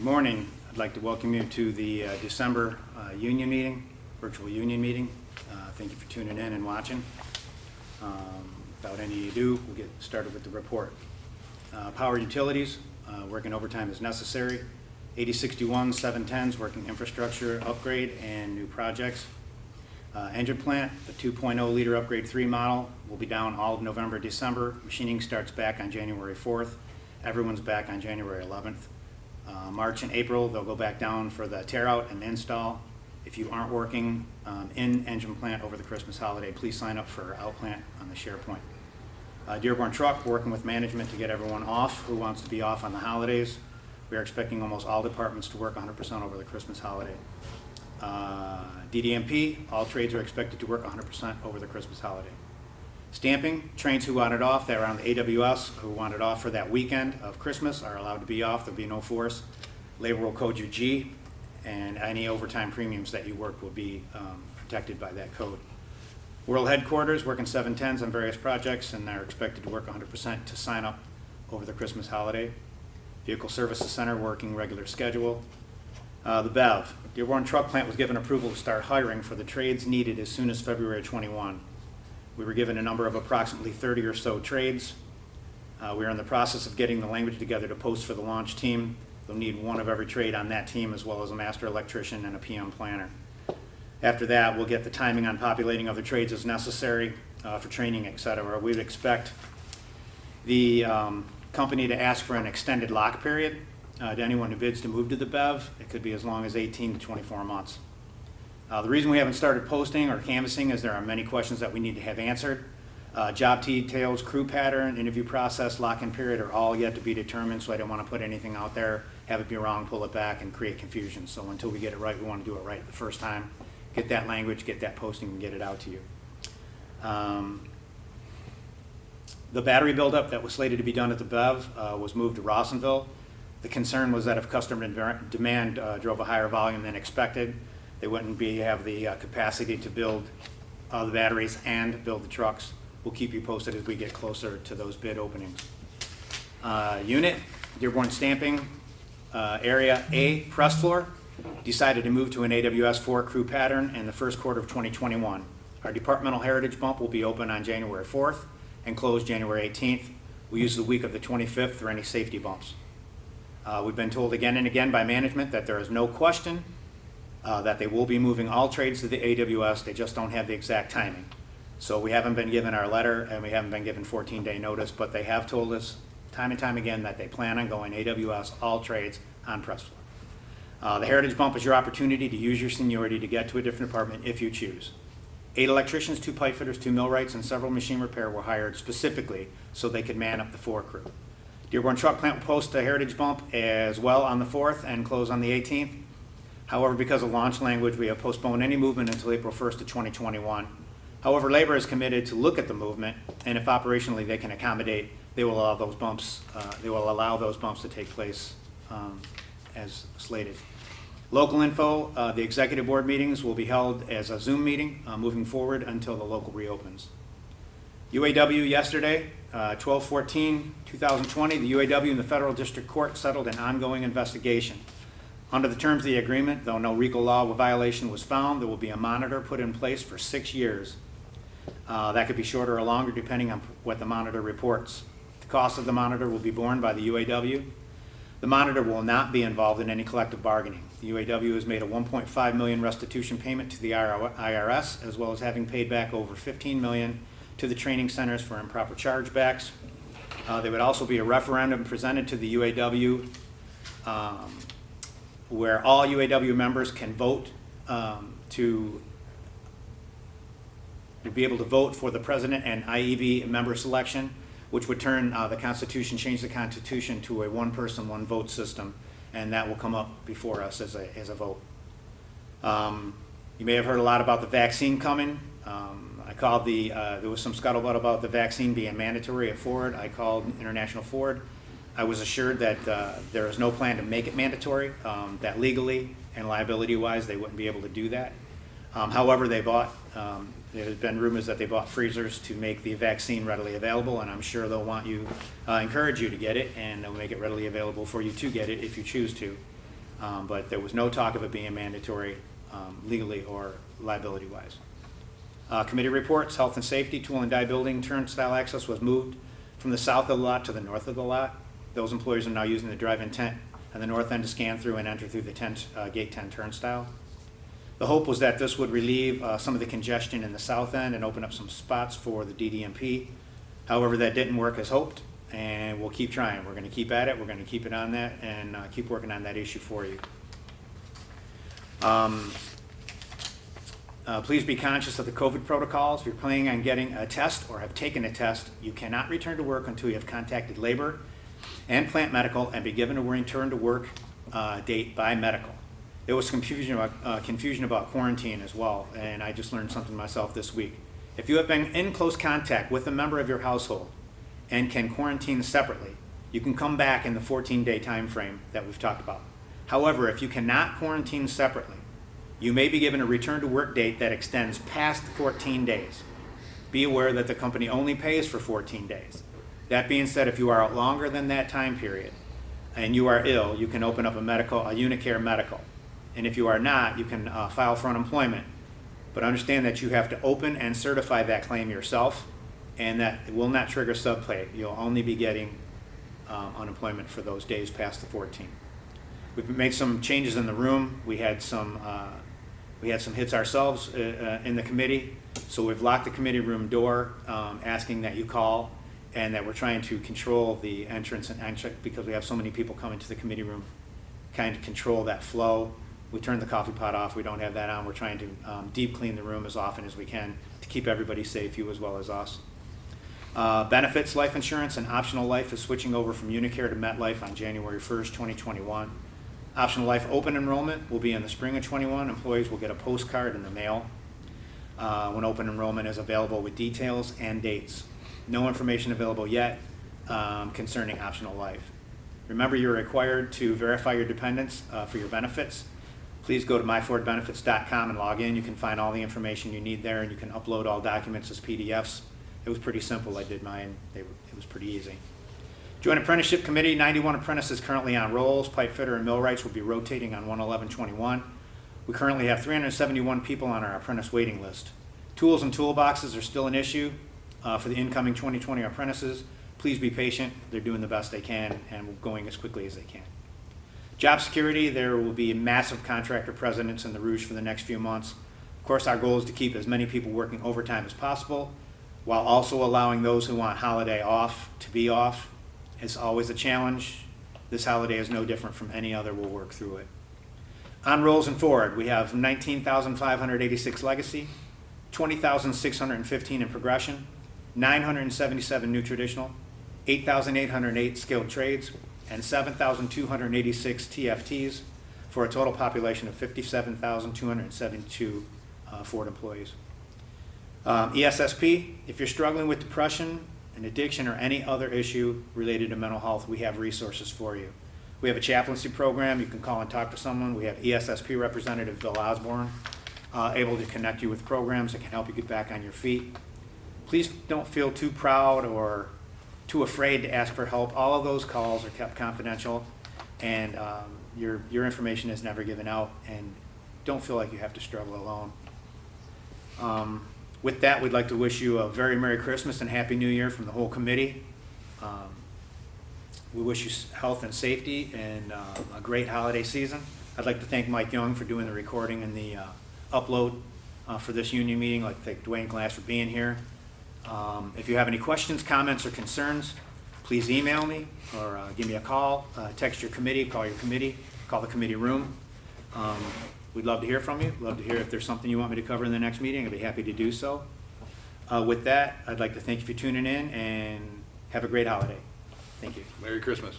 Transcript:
Good morning. I'd like to welcome you to the December union meeting, virtual union meeting. Thank you for tuning in and watching. Without any ado, we'll get started with the report. Power utilities, working overtime as necessary. 8061, 710s, working infrastructure upgrade and new projects. Engine plant, the 2.0 liter upgrade 3 model will be down all of November, December. Machining starts back on January 4th. Everyone's back on January 11th. March and April, they'll go back down for the tear out and install. If you aren't working in engine plant over the Christmas holiday, please sign up for out plant on the SharePoint. Dearborn Truck, working with management to get everyone off who wants to be off on the holidays. We are expecting almost all departments to work 100% over the Christmas holiday. DDMP, all trades are expected to work 100% over the Christmas holiday. Stamping, trains who want it off, that are on the AWS, who want it off for that weekend of Christmas are allowed to be off. There'll be no force. Labor will code your G, and any overtime premiums that you work will be protected by that code. World headquarters, working 710s on various projects, and they're expected to work 100% to sign up over the Christmas holiday. Vehicle Services Center, working regular schedule. The BEV, Dearborn Truck Plant was given approval to start hiring for the trades needed as soon as February 21. We were given a number of approximately 30 or so trades. We are in the process of getting the language together to post for the launch team. They'll need one of every trade on that team, as well as a master electrician and a PM planner. After that, we'll get the timing on populating other trades as necessary for training, etc. We'd expect the company to ask for an extended lock period to anyone who bids to move to the BEV. It could be as long as 18 to 24 months. The reason we haven't started posting or canvassing is there are many questions that we need to have answered. Job details, crew pattern, interview process, lock-in period are all yet to be determined, so I don't want to put anything out there, have it be wrong, pull it back, and create confusion. So until we get it right, we want to do it right the first time. Get that language, get that posting, and get it out to you. The battery buildup that was slated to be done at the BEV was moved to Rawsonville. The concern was that if customer demand drove a higher volume than expected, they wouldn't have the capacity to build the batteries and build the trucks. We'll keep you posted as we get closer to those bid openings. Unit, Dearborn Stamping, Area A, press floor, decided to move to an AWS 4 crew pattern in the first quarter of 2021. Our departmental heritage bump will be open on January 4th and close January 18th. We use the week of the 25th for any safety bumps. We've been told again and again by management that there is no question that they will be moving all trades to the AWS. They just don't have the exact timing. So we haven't been given our letter and we haven't been given 14-day notice, but they have told us time and time again that they plan on going AWS all trades on press floor. The heritage bump is your opportunity to use your seniority to get to a different department if you choose. 8 electricians, 2 pipe fitters, 2 millwrights, and several machine repair were hired specifically so they could man up the 4 crew. Dearborn Truck Plant will post a heritage bump as well on the 4th and close on the 18th. However, because of launch language, we have postponed any movement until April 1st of 2021. However, labor is committed to look at the movement, and if operationally they can accommodate, they will allow those bumps. To take place as slated. Local info: the executive board meetings will be held as a Zoom meeting moving forward until the local reopens. UAW yesterday, 12/14/2020, the UAW and the Federal District Court settled an ongoing investigation. Under the terms of the agreement, though no RICO law violation was found, there will be a monitor put in place for 6 years. That could be shorter or longer depending on what the monitor reports. The cost of the monitor will be borne by the UAW. The monitor will not be involved in any collective bargaining. The UAW has made a $1.5 million restitution payment to the IRS, as well as having paid back over $15 million to the training centers for improper chargebacks. There would also be a referendum presented to the UAW where all UAW members can vote to be able to vote for the president and IEV member selection, which would turn change the Constitution to a one-person, one-vote system, and that will come up before us as a vote. You may have heard a lot about the vaccine coming. I called there was some scuttlebutt about the vaccine being mandatory at Ford. I called International Ford. I was assured that there is no plan to make it mandatory, that legally and liability-wise they wouldn't be able to do that. However, there's been rumors that they bought freezers to make the vaccine readily available, and I'm sure they'll encourage you to get it, and they'll make it readily available for you to get it if you choose to. but there was no talk of it being mandatory legally or liability-wise. Committee reports, health and safety, tool and die building turnstile access was moved from the south of the lot to the north of the lot. Those employees are now using the drive-in tent on the north end to scan through and enter through the gate 10 turnstile. The hope was that this would relieve some of the congestion in the south end and open up some spots for the DDMP. However, that didn't work as hoped, and we'll keep trying. We're going to keep at it. We're going to keep it on that and keep working on that issue for you. Please be conscious of the COVID protocols. If you're planning on getting a test or have taken a test, you cannot return to work until you have contacted labor and plant medical and be given a return to work date by medical. There was confusion about quarantine as well, and I just learned something myself this week. If you have been in close contact with a member of your household and can quarantine separately, you can come back in the 14-day time frame that we've talked about. However, if you cannot quarantine separately, you may be given a return to work date that extends past 14 days. Be aware that the company only pays for 14 days. That being said, if you are out longer than that time period and you are ill, you can open up a Unicare medical. And if you are not, you can file for unemployment. But understand that you have to open and certify that claim yourself, and that it will not trigger subpay. You'll only be getting unemployment for those days past the 14. We've made some changes in the room. We had some hits ourselves in the committee, so we've locked the committee room door, asking that you call, and that we're trying to control the entrance and exit because we have so many people coming to the committee room, kind of control that flow. We turned the coffee pot off. We don't have that on. We're trying to deep clean the room as often as we can to keep everybody safe, you as well as us. Benefits, life insurance, and optional life is switching over from Unicare to MetLife on January 1st, 2021. Optional life open enrollment will be in the spring of 21. Employees will get a postcard in the mail when open enrollment is available with details and dates. No information available yet concerning optional life. Remember, you're required to verify your dependents for your benefits. Please go to myfordbenefits.com and log in. You can find all the information you need there, and you can upload all documents as PDFs. It was pretty simple. I did mine. It was pretty easy. Joint Apprenticeship Committee, 91 apprentices currently on rolls. Pipe fitter and millwrights will be rotating on 1/11/21. We currently have 371 people on our apprentice waiting list. Tools and toolboxes are still an issue for the incoming 2020 apprentices. Please be patient. They're doing the best they can and going as quickly as they can. Job security, there will be massive contractor presence in the Rouge for the next few months. Of course, our goal is to keep as many people working overtime as possible, while also allowing those who want holiday off to be off. It's always a challenge. This holiday is no different from any other. We'll work through it. On rolls and forward, we have 19,586 legacy, 20,615 in progression, 977 new traditional, 8,808 skilled trades, and 7,286 TFTs for a total population of 57,272 Ford employees. ESSP, if you're struggling with depression, an addiction, or any other issue related to mental health, we have resources for you. We have a chaplaincy program. You can call and talk to someone. We have ESSP representative Bill Osborne able to connect you with programs that can help you get back on your feet. Please don't feel too proud or too afraid to ask for help. All of those calls are kept confidential, and your information is never given out, and don't feel like you have to struggle alone. With that, we'd like to wish you a very Merry Christmas and Happy New Year from the whole committee. We wish you health and safety and a great holiday season. I'd like to thank Mike Young for doing the recording and the upload for this union meeting. I'd like to thank Dwayne Glass for being here. If you have any questions, comments, or concerns, please email me or give me a call, text your committee, call the committee room. We'd love to hear from you. Love to hear if there's something you want me to cover in the next meeting. I'd be happy to do so. With that, I'd like to thank you for tuning in and have a great holiday. Thank you. Merry Christmas.